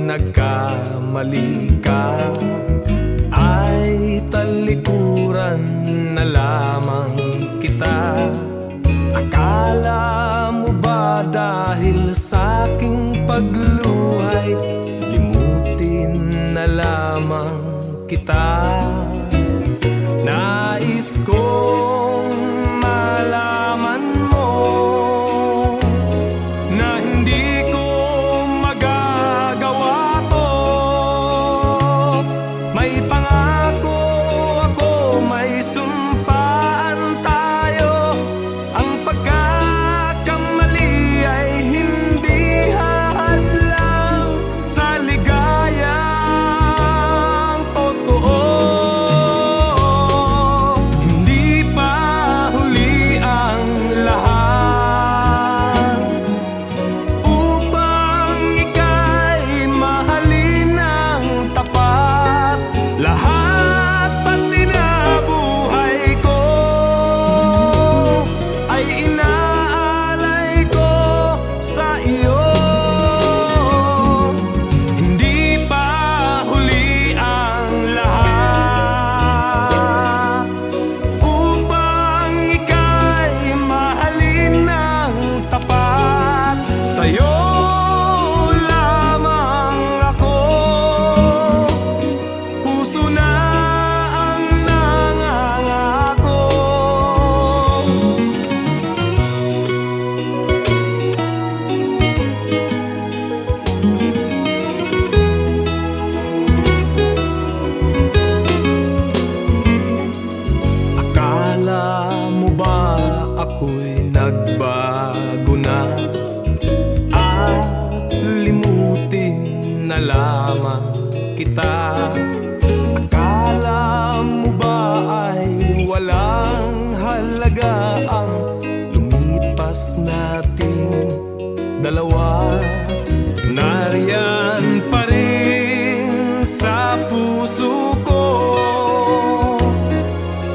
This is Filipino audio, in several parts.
nagkamali ka, ay talikuran na lamang kita. Akala mo ba dahil sa aking pagluhay, limutin na lamang kita? Nais kong malaman mo na hindi ko magagawa to. May pangako ako, may sumpaan tayo. Ang pagkakamali ay hindi hahadlang sa ligayang totoo. Hindi pa huli ang lahat upang ika'y mahalin ng tapat. Lahat pati na buhay ko ay inaalay ko sa iyo. Hindi pa huli ang lahat upang ika'y mahalin ng tapat. Sa'yo lamang ako, puso na ang nangangako. Akala mo ba ako'y nagbago na at limutin na lamang kita? Akala mo ba ay walang halaga ang lumipas nating dalawa? Nariyan pa rin sa puso ko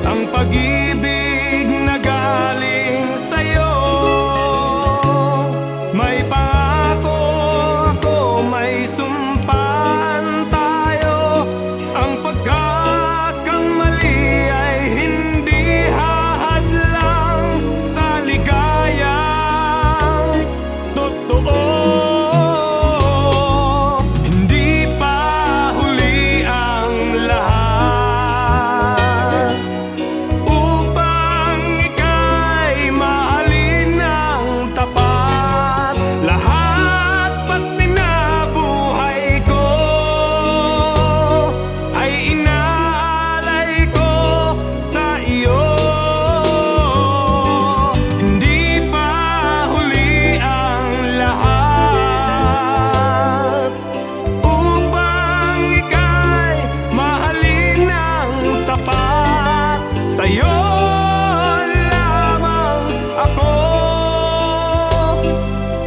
ang pag-ibig na galing sa'yo. May pangako ako, may sumpaan tayo. Ang pagkakamali ay hindi hahadlang sa ligayang totoo. Hindi pa huli ang lahat upang ika'y mahalin ng tapat. Lahat pati na buhay ko ay inaalay ko sa iyo. Hindi pa huli ang lahat upang ika'y mahalin ng tapat. Sa'yo lamang ako,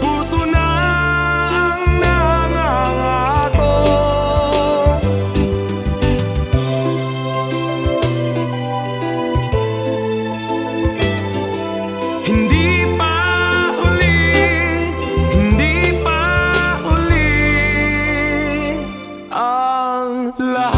puso na ang nangangako. Hindi pa huli ang lahat.